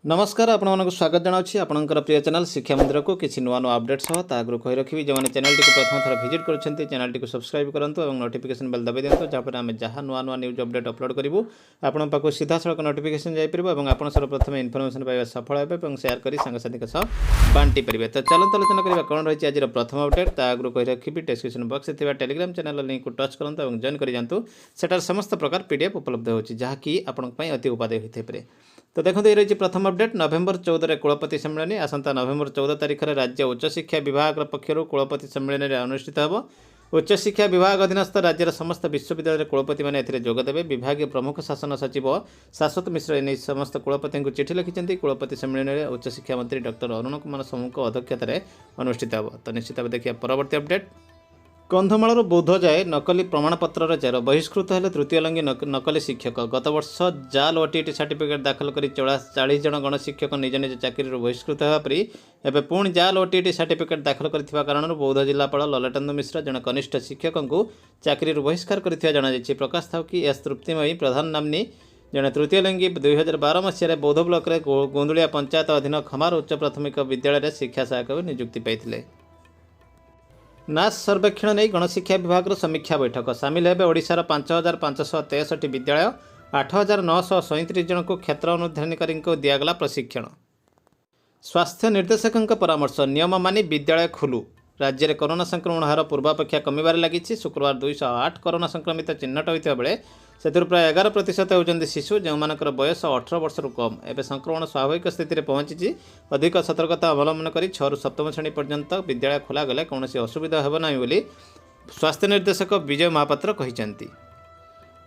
नमस्कार आपको स्वागत जनावि आपंकर प्रिय चैनल शिक्षा मंदिर को किसी नुआ नुआ अपडेट सह आगु कही रखी जो चैनल टी प्रथम थर भिजिट कर चैनल टी सब्सक्राइब करूँ और नोटिफिकेशन बेल दबाई दिखाँ जहाँपर आम जहाँ नुआ नुआ न्यूज अपडेट अपलोड करूँ आपण पाक सीधा सड़क नोटिफिकेशन जापर और आप सर्वप्रथम इनफर्मेशन पाइबा सफल हे सेयार कर सांगसाथी बांटी पारे। तो चलते आलोचना करवा कौन रही आज प्रथम अपडेट आगु कही रखी डिस्क्रिप्शन बॉक्स में टेलीग्राम चैनल लिंक को टच करूँ और जॉइन कर जातु सेटार समस्त प्रकार पीडीएफ उपलब्ध होती जहाँकि आपंपाई अति उपादेय होते पारे। तो देखो ये रही प्रथम अपडेट नवेम्बर 14 कुलपति सम्मेलन आसंता नवेम्बर 14 तारिख में राज्य उच्च शिक्षा विभाग पक्षर कुलपति सम्मेलन अनुष्ठित होब। उच्च शिक्षा विभाग अधीनस्थ राज्यर समस्त विश्वविद्यालय कुलपति मैंने जोगदेवे। विभाग प्रमुख शासन सचिव शाश्वत मिश्र एने समस्त कुलपति को चिठी लिखिं। कुलपति सम्मेलन में उच्च शिक्षा मंत्री डॉक्टर अरुण कुमार साहू अध्यक्षतार अनुष्ठित होब। तो निश्चित भाव देखिए परवर्ती अपडेट। कंधमाल बौद्ध जाए नकली प्रमाणपत्र चेर बहिष्कृत हेले तृतीय लिंगी नकली शिक्षक। गत वर्ष जाल ओटीटी सर्टिफिकेट दाखल कर 40 जन गणशिक्षक निज निज चाकरी बहिष्कृत होगा परी एवं पुणी जाल ओटीटी सर्टिफिकेट दाखल कर कारण बौद्ध जिलापाल ललटेन्दु मिश्र जन कनिष्ठ शिक्षक को चाकरी बहिष्कार कर प्रकाश था कि एस तृप्तिमयी प्रधान नामनी जड़े तृतीय लिंगी 2012 मसीह बौद्ध ब्लॉक गोंदुलिया पंचायत अधीन खमार उच्च प्राथमिक विद्यालय शिक्षा सहायक नियुक्ति पाई। नास सर्वेक्षण नहीं गणशिक्षा विभाग समीक्षा बैठक सामिल हेबे ओडिशार 5563 विद्यालय 8937 जन को क्षेत्र अनुधानकारी दिगला प्रशिक्षण। स्वास्थ्य निर्देशक परामर्श नियम मानि विद्यालय खुलू। राज्य में कोरोना संक्रमण हार पूर्वापेक्षा कमिबार लगी। शुक्रवार 208 कोरोना संक्रमित चिन्हट होता बेले से प्राय 11% होती शिशु जो मानकर बयस 18 वर्ष कम। एवं संक्रमण स्वाभाविक स्थिति में पहुंची अधिक सतर्कता अवलंबन कर 6 ରୁ 7 श्रेणी पर्यंत विद्यालय खोलागले कौन असुविधा हेब ना बोली स्वास्थ्य निर्देशक विजय महापात्र कहते।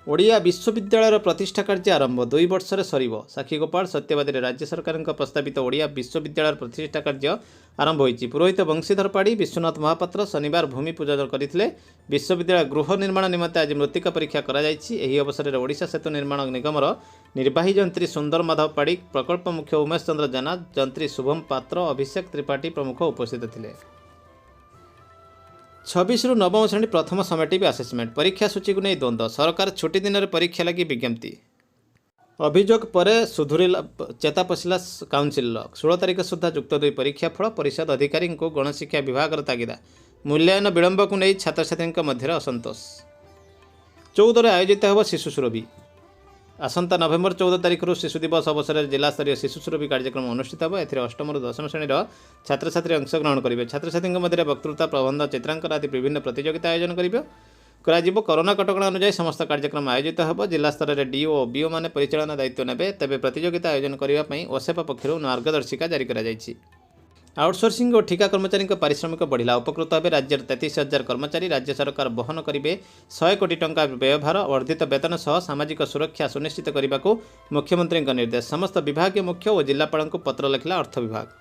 ओडिया विश्वविद्यालय प्रतिष्ठा कार्य आरंभ 2 वर्ष सर। साक्षीगोपाल सत्यवादी राज्य सरकार प्रस्तावित ओडिया विश्वविद्यालय प्रतिष्ठा कार्य आरंभ होती। पुरोहित वंशीधर पाड़ी विश्वनाथ महापात्र शनिवार भूमि पूजन करते। विश्वविद्यालय गृह निर्माण निमंते आज मृत्तिका परीक्षा कर अवसर में ओडिशा सेतु निर्माण निगमर निर्वाही जंत्री सुंदर माधव पाड़ी प्रकल्प मुख्य उमेश चंद्र जेना जंत्री शुभम पात्र अभिषेक त्रिपाठी प्रमुख उपस्थित थे। 26 ରୁ 9 श्रेणी प्रथम समेटिव आसेसमेंट परीक्षा सूची को नहीं द्वंद्व। सरकार छुट्टी दिन में परीक्षा लगी विज्ञप्ति। अभियोग पर सुधुरी चेता पशिला काउनसिल 16 तारिख सुधा युक्त 2 परीक्षा फल परिषद अधिकारी को गणशिक्षा विभाग तागिदा। मूल्यांकन विलंब को नहीं छात्र छात्री मध्य असंतोष। 14 आयोजित होब शिशु सुरभि। आसंता नवेम्बर 14 तारिख शिशु दिवस अवसर में जिला स्तरीय शिशु सुरभि कार्यक्रम अनुष्ठित होब। एथिरे 8ମ ରୁ 10ମ श्रेणीर छात्र छात्री अंशग्रहण करेंगे। छात्र छात्री मध्य वक्तृता प्रबंध चित्रांकन आदि विभिन्न प्रतियोगिता आयोजन करेंगे। कोरोना कटकणा अनुसार समस्त कार्यक्रम आयोजित होब। जिला स्तर में डीओ और बीओ मैंने परिचालन दायित्व नेबे। तेबे प्रतियोगिता आयोजन करने ओसेप पक्षर मार्गदर्शिका जारी कर। आउटसोर्सिंग और ठिका कर्मचारी पारिश्रमिक बढ़िला उपकृत हे राज्य 33,000 कर्मचारी। राज्य सरकार बहन करेंगे 100 कोटी टंका व्ययभार। वर्धित वेतन सह सामाजिक सुरक्षा सुनिश्चित करने को मुख्यमंत्री निर्देश। समस्त विभागीय मुख्य और जिलापाल को पत्र लिखला अर्थ विभाग।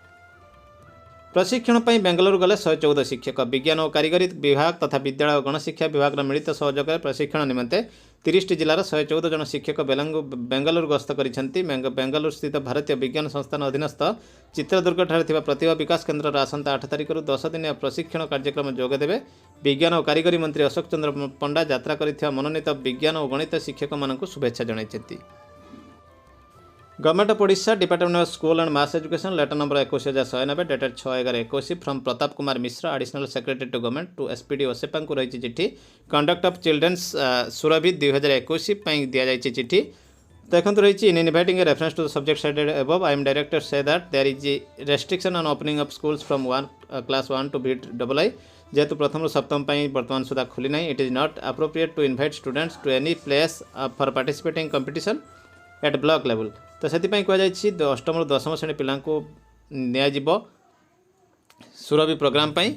प्रशिक्षण पर बेंगलुरु गले 114 शिक्षक। विज्ञान और कारिगरी विभाग तथा विद्यालय और गणशिक्षा विभाग मिलित सहयोग प्रशिक्षण निमंते 30 जिलार 114 जन शिक्षक बेंगलुरु गस्त करिसेंती। बेंगलुरु स्थित भारतीय विज्ञान संस्थान अधीनस्थ चित्रदुर्ग ठारे प्रतिभा विकास केन्द्र आसंता 8 तारिख 10 दिनिया प्रशिक्षण कार्यक्रम जोगदेवे। विज्ञान और कारिगरी मंत्री अशोक चंद्र पंडा यात्रा कर मनोनीत विज्ञान और गणित शिक्षक मानक शुभेच्छा जणाइछंती। Government of Odisha department of school and mass education letter number 21190 dated 6/11/21 from Pratap Kumar Mishra additional secretary to government to SPD OSEPA को रही चिठी। कंडक्ट ऑफ चिल्ड्रेन्स सुरभि 2021 दि जाए चिठी। देखो रही in inviting a reference to the subject cited above I am director say that there is restriction on opening of schools from class 1 to VII जेहेतु प्रथम सप्तम वर्तमान सुधा खुली ना। It is not appropriate to invite students to any place for participating competition at block level. तो से कहुई 8ମ ରୁ 10ମ श्रेणी पिला नियाजिबो सुरभि प्रोग्राम पाई।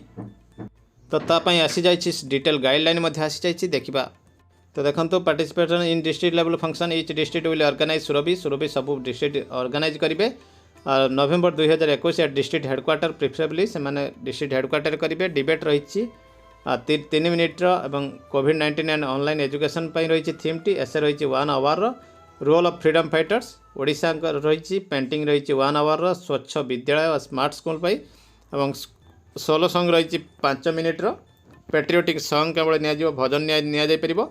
तो तापाई आसी जाइछि डिटेल गाइडलाइन आसी जाइछि देखिबा। तो देखंतु participation in district level function each district will organize Surabhi सब डिस्ट्रिक्ट ऑर्गेनाइज करेंगे। November 2021 at district headquarter preferably से माने डिस्ट्रिक्ट हेडक्वार्टर करेंगे। डिबेट रही 3 मिनिट्र एवं कोविड-19 एंड ऑनलाइन एजुकेशन रही थीम टी। एसे रही 1 hour role of freedom fighters. Odisha रही पेंटिंग रही 1 आवर स्वच्छ विद्यालय और स्मार्ट स्कूल एवं सोलो सॉन्ग रही 5 मिनिट्र। पेट्रियोटिक सॉन्ग केवल नि भजन नि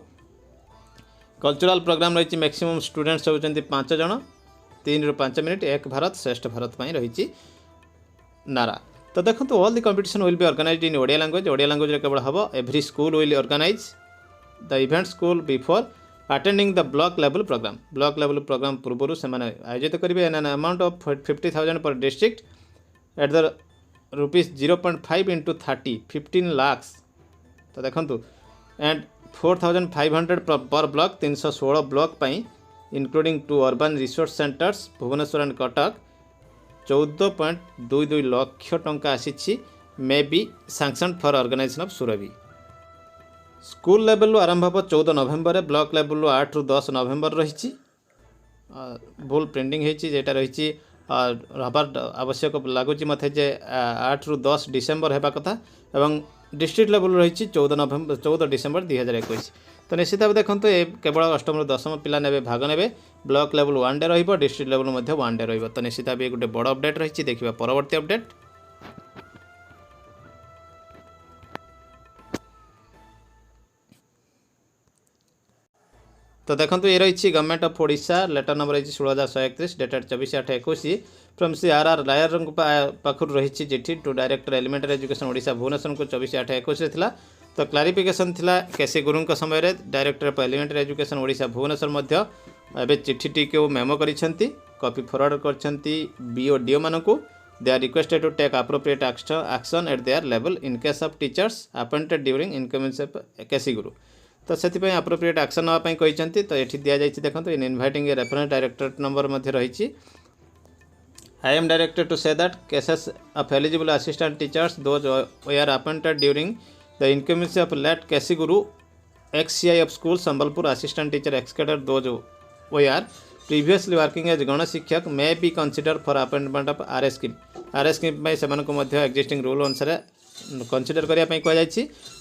कल्चरल प्रोग्राम रही मैक्सिमम स्टूडेंट्स होती 5 जन। 3 ରୁ 5 मिनट एक भारत श्रेष्ठ भारत ପାଇଁ ରହିଛି नारा। तो देखो all the competition will be organized in Odia language केवल हम every school will organize the event school before attending the block level program पूर्व से आयोजित करेंगे an amount of 50,000 per district at the ₹0.5 into 30 15 lakhs। तो देखो एंड 4,500 पर block 316 block पाई including 2 urban resource centers Bhubaneswar and Cuttack 14.22 lakh टंका आसी may be sanction for organization of Surabhi. School level आरंभ हम 14 नवेम्बर ब्लॉक लेवल 8 ରୁ 10 नवेम्बर रही भूल प्रिंटिंग होटा रही हबार आवश्यक लगुच मत जे 8 ରୁ 10 डिसेम्बर होगा कथा एवं डिस्ट्रिक्ट लेवल रही 14 डिसेम्बर 2021। तो निश्चित भाव देखो केवल 8म ରୁ 10ମ पिला ने भाग ने ब्लॉक लेवल 1 डे रही डिस्ट्रिक्ट लेवल 1 डे रही। तो निश्चित भाव गोटे बड़ अपडेट रही देखा परवर्ती अपडेट। तो देखो ये रही government of Odisha letter number रही 16,131 डेटेड 24/8/21 फ्रॉम CRR रायर पाखर रही चिठी to director elementary education Odisha Bhubaneswar को 24/8/21 तो क्लारिफिकेशन थिला केसी गुरु समय रे director of elementary education Odisha Bhubaneswar मध्य एबे चिठीटी को मेमो करिसेंती कॉपी फॉरवर्ड करछंती बीओ डीओ मानको they are requested to take appropriate action at their level in case of teachers appointed during incoming केसी गुरु। तो से एप्रोप्रिएट एक्शन नापी कहते तो ये दि जाइए देखो in inviting a reference directorate number रही I am directed to say that cases of eligible assistant teachers those they are appointed during the incoming of late केसी गुरु XCI of school Sambalpur assistant teacher excadre those they are previously working as गण शिक्षक may be consider for appointment of RS scheme से existing rule अनुसार consider करने कहुई।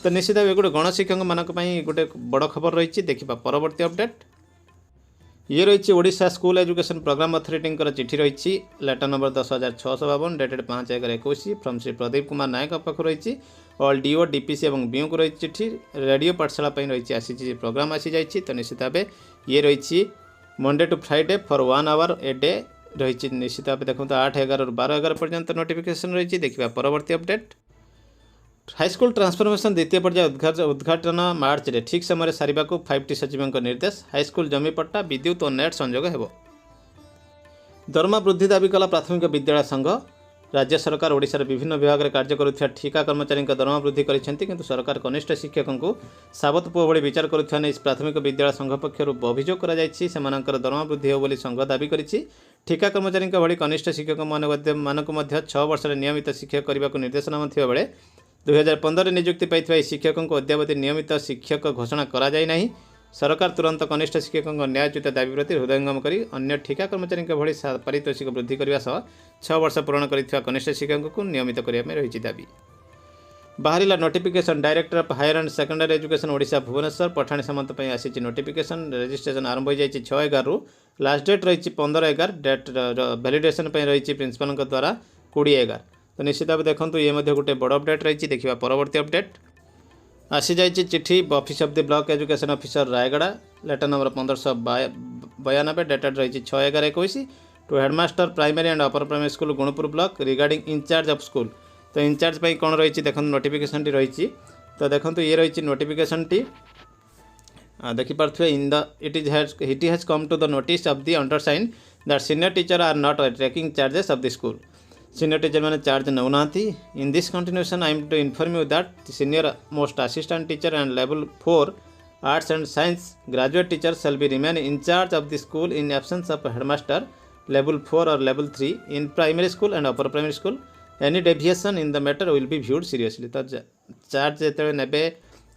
तो निश्चित भाव गोटे गणशिक्षक मानक गोटे बड़ खबर रही देखा परवर्ती अपडेट। ये रही Odisha school education program authority चिठी रही letter number 10,652 dated 5/1/21 from Shri Pradeep Kumar Nayak पाखु रही ऑल DO DPC और BO को रही चिठी रेडियो पाठशाला रही आसी प्रोग्राम आसी जाइए। तो निश्चित भाव ये रही Monday to Friday for 1 hour a day रही निश्चित भाव देखो 8/11 ରୁ 12/11 पर्यंत नोटिफिकेशन रही देखा परवर्ती अपडेट। हाईस्कूल ट्रांसफॉर्मेशन द्वितीय पर्याय उद्घाटन मार्च रे ठीक समय सारिबा को 5T सचिव निर्देश हाईस्कूल जमी पट्टा विद्युत और नेट संयोग हेबो। दरमा वृद्धि दाबी कला प्राथमिक विद्यालय संघ राज्य सरकार ओडिशार विभिन्न विभाग में कार्य करुवा ठिका कर्मचारी दरमा वृद्धि करिसेंती किंतु सरकार कनिष्ठ शिक्षकों को साबत पुओ भली विचार करुवा नै प्राथमिक विद्यालय संघ पक्षर अभियोग करा जायछि सेमानकर दरमा वृद्धि हो बोली संघ दाबी करिछि। ठिका कर्मचारी भली कनिष्ठ शिक्षक मानक 6 वर्ष नियमित शिक्षक करने को निर्देशनामा थिबा बेले 2015 नियुक्ति पाई शिक्षकों को अद्यावधि नियमित शिक्षक घोषणा करा जाय नाही। सरकार तुरंत कनिष्ठ शिक्षकों न्यायोचित दाबी प्रति हृदयंगम करी अन्य ठिका कर्मचारी भली पारितोषिक वृद्धि करने सह 6 वर्ष पूर्ण कर कनिष्ठ शिक्षकों को नियमित करने रही दाबी। बाहरिला notification director of higher and secondary education Odisha Bhubaneswar पठाणी सामंत आसी नोटिफिकेशन रजिस्ट्रेशन आरंभ हो जाए 6/11 रु लास्ट डेट रही 15/11 डेट वैलिडेशन रही प्रिंसिपल द्वारा 20/11। तो निश्चित भाव देखो ये गोटे बड़ अपडेट रही देखा परवर्ती अपडेट। आसी जाइए चिठी office of the block education officer Rayagada letter number 1592 dated रही 6/11/21 to headmaster primary and upper primary school Gunupur block regarding incharge of school. तो इंचार्ज पाई कौन रही देखो नोटिफिकेशन रही। तो देखो ये रही नोटिफिकेशन टी देखिपे in the it has come to the notice of the undersign that senior teacher are not taking charges of the school. Senior teacher मैंने चार्ज नौना। In this continuation I am to inform you that senior most assistant teacher and level 4 arts and science graduate teacher shall be remain in charge of the school in absence of headmaster level 4 और level 3 in primary school and upper primary school. Any deviation in the matter will be viewed seriously. तो charge जो ने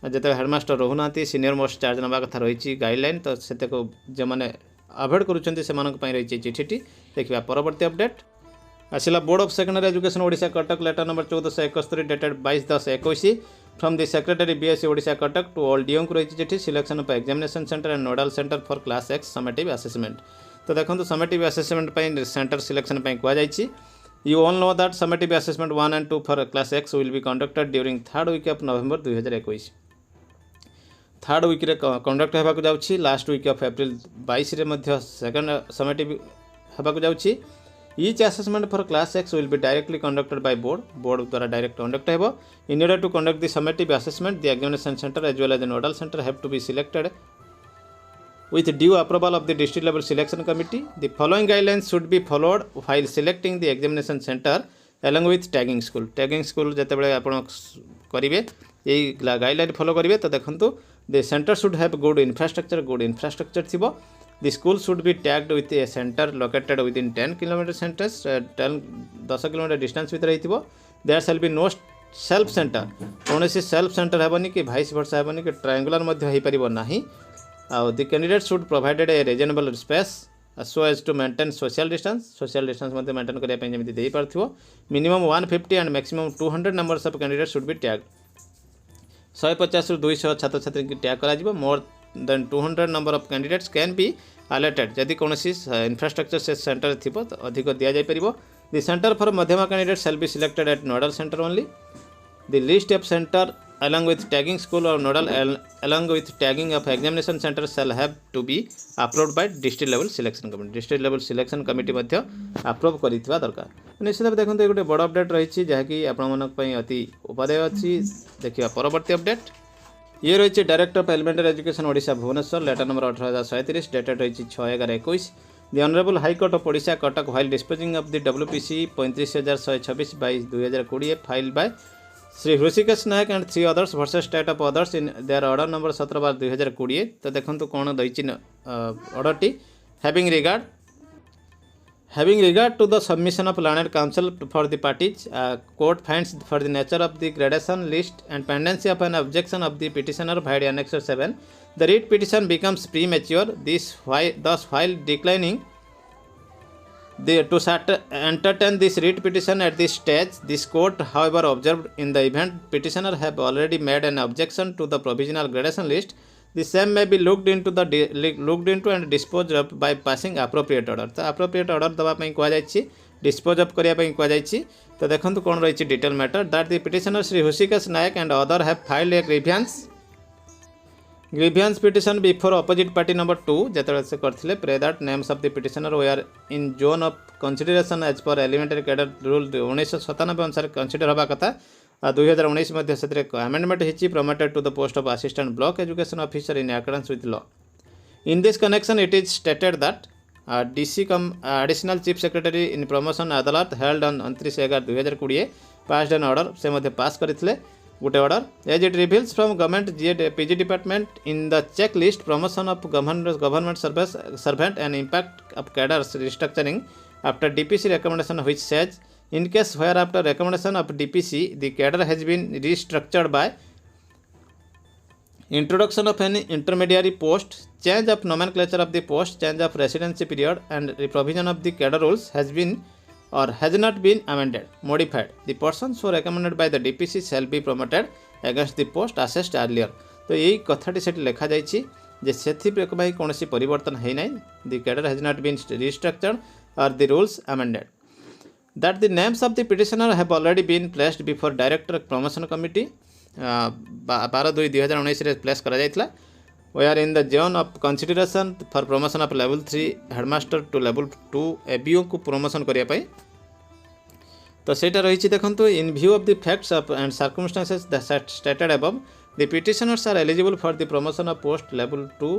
जो headmaster रोना senior most charge नवा कथा रही guideline. तो से जो मैंने अवॉइड करुँच रही चिठी देखा परवर्ती अपडेट। आसला board of secondary education Odisha Cuttack letter number 1471 dated 22/10/21 from the secretary BSc Odisha Cuttack to all DO को रही चिठी selection of examination centre and nodal centre for class X summative assessment. तो देखो समेटिव असेसमेंट सेंटर सिलेक्शन कहुई। You all know that summative assessment 1 and 2 for class X will be conducted during 3rd week of November 2021। 3rd week conduct होगा जाऊँगी last week of April 22 second summative हेबाकु जाउछि। Each assessment for class X will be directly conducted by board द्वारा direct conduct हेबो। In order to conduct the summative assessment, the examination center as well as the nodal center have to be selected with due approval of the district level selection committee. The following guidelines should be followed while selecting the examination center along with tagging school. Tagging school जेतेबेले आपण करिवे एई guideline follow करिवे तो देखंतु the center should have good infrastructure थिबो। The school should be tagged with a center located within 10 km centers 10 km distance भितर रहिथिबो। There shall be no self center, कोनोसी self center हेबनी कि vice versa हेबनी कि triangular मध्ये होई परिबो नाही। The candidate should provided a reasonable space so as to maintain social distance मध्ये maintain करिया पय जेमिति देई परथिबो। Minimum 150 and maximum 200 numbers of candidates should be tagged। 150 रु 200 छात्र छात्री की टैग करा जिवो। More than 200 number of candidates can be allotted जदि कोनोसी infrastructure से center थिबो तो अधिक दिया जाय परिबो। The center for madhyama candidates shall be selected at nodal center only। The list of center along with tagging school or nodal along with tagging of examination center shall have to be approved by district level selection committee। district level selection committee मध्ये approve करितबा दरकार। निश्चित भाव देखंतु गोटे बड़ update रही जहाँकि आपनक अति उपादेय अच्छी। देखिए परवर्ती अपडेट ये रही director of elementary education Odisha Bhubaneswar letter number 18037 dated रही 6/11/21। The Honorable High Court of Odisha Cuttack while disposing of the WPC 35,126/2020 filed by Sri Hrusikesh Nayak and 3 others versus state of others in their order number 17/2020। तो देखंतु कोन दैछि order टी having regard to the submission of learned counsel for the parties, court finds for the nature of the gradation list and pendency of an objection of the petitioner vide annexure 7 the writ petition becomes premature। Thus while declining to entertain this writ petition at this stage, this court however observed in the event petitioner have already made an objection to the provisional gradation list, the same may be looked into and disposed of by passing appropriate order। तो appropriate order दबा पई कोआ जायछि dispose of करिया पई कोआ जायछि। तो देखंतु कोन रहिछि detail matter that the petitioner Sri Hrusikesh Nayak and other have filed a grievance petition before opposite party number 2 जेतले से करथिले pray that names of the petitioner were in zone of consideration as per elementary cadre rule 1997 अनुसार consider होबा कथा। 2019 मध्ये से amendment हिची promoted to the post of assistant block education officer in accordance with law। In this connection it is stated that DC additional chief secretary in promotion adalat held on 29/11/2020 passed an order से मध्ये पास करथिले गुटे order as it reveals from government PG department in the checklist promotion of government servant and impact of cadres restructuring after DPC recommendation which says in case where after recommendation of DPC the cadre has been restructured by introduction of any intermediary post, change of nomenclature of the post, change of residency period and the provision of the cadre rules has been or has not been amended, modified, the persons so recommended by the DPC shall be promoted against the post assessed earlier। तो यही कथाटी सेठी लिखा जाइछि जे सेथि प्रकबाई कोनोसी परिवर्तन है नै, the cadre has not been restructured or the rules amended, that the names of the petitioner have already been placed before director promotion committee 12/2/2019 रे प्लेस करा जायतला। we are in the zone of consideration for promotion of level 3 headmaster to level 2 ABO को promotion करिया पई। तो सेटा रहिछि देखंतु in view of the facts of and circumstances that stated above the petitioners are eligible for the promotion of post level 2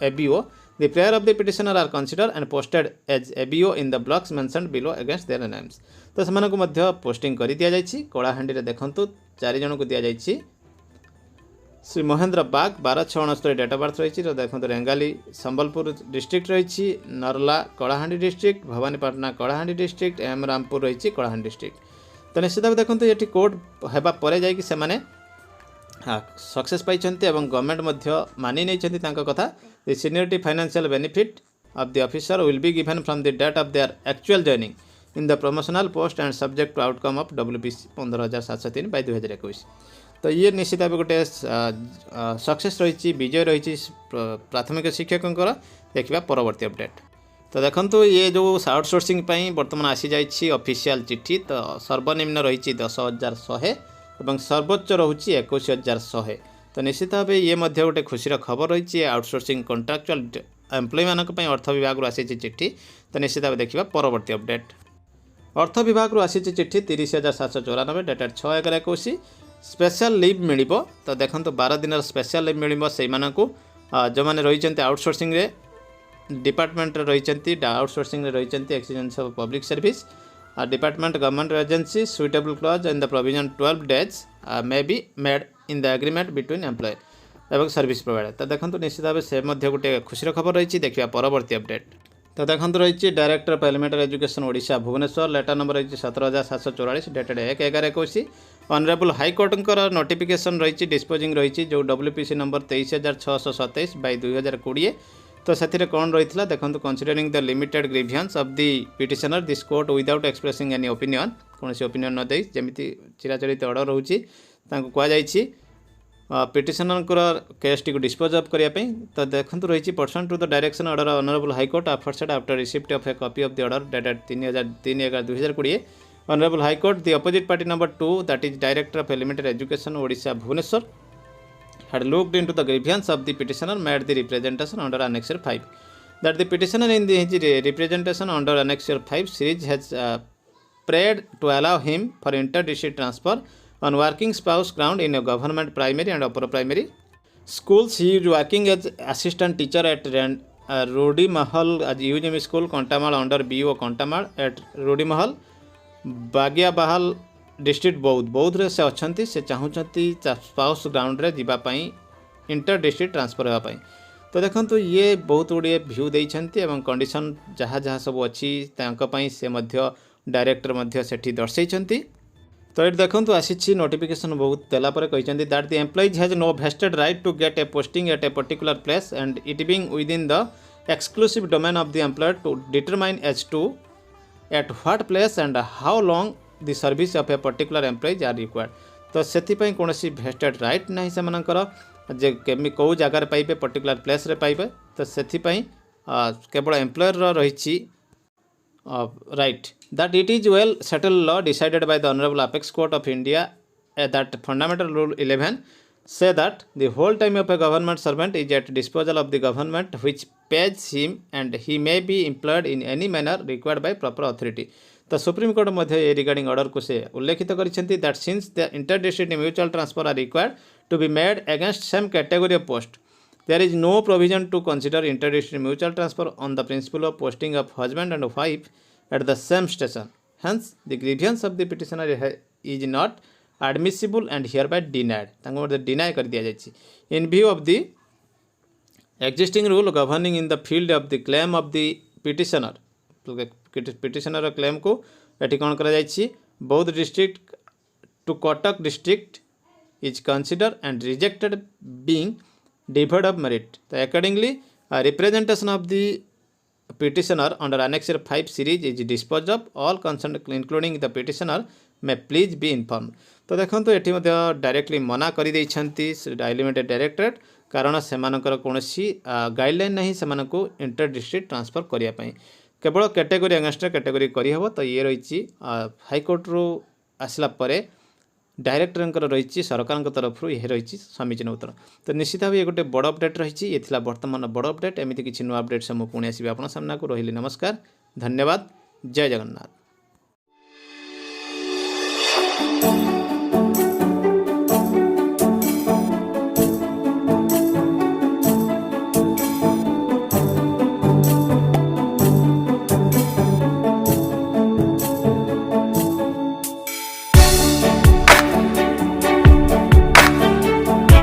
ABO। The prayer of the petitioner are considered and posted as ABO in the blocks mentioned below against their names। तो समान को मध्य posting करि दिया जायछि। कोलाहांडी रे देखंतु 4 जन को दिया जायछि। Shri Mahendra Bag 12/6/69 date of birth रही। देखो रेंगाली संबलपुर डिस्ट्रिक्ट रही, Narla Kalahandi district, Bhawanipatna Kalahandi district, M Rampur रही कलाहांडी डिस्ट्रिक्ट। तो निश्चित भाव देखो ये कोर्ट होगा पर जाने सक्सेस पाई गवर्नमेंट मानि नहीं कथा। The seniority financial benefit of the officer will be given from the date of their actual joining in the promotional post and subject to outcome of WPC 15,703/2021। तो ये निश्चित भाव गोटे सक्सेस रही विजय रही प्राथमिक शिक्षकों। देखा परवर्ती अपडेट। तो देखो ये जो आउटसोर्सिंग बर्तमान आसी जाइए ऑफिशियल चिट्ठी। तो सर्वनिम्न रही 10,100 और सर्वोच्च रही 21,100। तो निश्चित भाव ये गोटे खुशी खबर रही आउटसोर्सिंग कंट्राक्चुअल एम्प्लॉय मानक अर्थ विभाग आसी चिट्ठी। तो तो निश्चित भाव देखा परवर्ती अपडेट। अर्थ विभाग रू आसी चिट्ठी 30,794 डेटेड 6/11/21 स्पेशल लिव मिल तो देखो 12 दिन स्पेशल लिव मिल से जो मैंने रही आउटसोर्सिंग डिपार्टमेंट रही आउटसोर्सिंग रही exchange of public service department government agency suitable clause in the provision 12 days may be made in the agreement between employer एवं सर्विस प्रोवाइडर। तो देखो निश्चित भाव से गोटे खुशी खबर रही देखा परवर्ती अपडेट। तो देखो रही director of elementary education Odisha Bhubaneswar letter number रही 17,744 डेटेड 1/11/21 ऑनरेबल हाईकोर्ट नोटिफिकेशन रही डिस्पोजिंग रही जो WPC नंबर 23,627/2020। तो से कौन रही है देखो considering the limited grievance of the petitioner this court without expressing any opinion कौन ओपिनियन न दे जमी चिराचरित ऑर्डर रोचे कहुई पिटिशनर केस टी डिस्पोज अफ करने। तो देखो रही pursuant to the direction order honourable high court after receipt of a copy of the order dated 3/11/2020 honourable high court the opposite party number 2 that is director of elementary education Odisha Bhubaneswar had looked into the grievance of the petitioner made the representation under Annexure 5 that the petitioner in his representation under Annexure 5 series has prayed to allow him for inter-district transfer on working spouse ground in a government primary and upper primary schools. He is working as assistant teacher at Rudi Mahal as UGM school Kontamal under BO Kontamal at Rudi Mahal Bagya Bahal district बौद्ध से अच्छा से चाहूँगी spouse ground रे जीवाई inter district transfer होगापाई। तो देखो ये बहुत गुड़े भ्यू देते कंडीशन जहाँ जहाँ सब अच्छी से डायरेक्टर से दर्शे। तो ये देखो आसी नोटिफिकेशन बहुत देलापर कहते that the employees has no vested right to get a posting at a particular place and it being within the exclusive domain of the employer to determine as to at what place and how long the service of a particular employees are required. तो से कौन vested right ना से जे केमी कौ जगार पाइबे particular place रे पाइबे। तो से केवल एम्प्लॉयर रही right that it is well settle law decided by the honourable apex court of India that fundamental rule 11 say that the whole time of a government servant is at disposal of the government which pays him and he may be employed in any manner required by proper authority। तो supreme court मध्य regarding order को से उल्लेखित करिसेंती that since the inter district mutual transfer are required to be made against same category of post there is no provision to consider inter district mutual transfer on the principal of posting of husband and wife at the same station hence the grievance of the petitioner is not admissible and hereby denied deny कर दिया जायछि इन view of the existing rule governing in the field of the claim of the petitioner claim को एटी कौन करा जायछि Boudh district to Cuttack district is consider and rejected being devoid of merit. तो accordingly representation of the petitioner under Annexure 5 series is disposed of all concerned including the petitioner may please be informed। तो देखो ये directly मना कर एलिमेंटेड directorate कारण से कौन guideline नहीं से इंटर डिस्ट्रिक्ट ट्रांसफर करने केवल कैटेगोरी अगेंस्ट कैटेगोरी करहब। तो ये रही हाईकोर्ट रू आसला डायरेक्टर रही सरकार तरफ ये रही समीचीन उत्तर। तो निश्चित भाव ये गोटे बड़ अपडेट रही ये बर्तमान बड़ अपडेट एमती किसी नुआ अपडेट से मुझे पुणी आसबि आपन सामना को रही। नमस्कार, धन्यवाद, जय जगन्नाथ।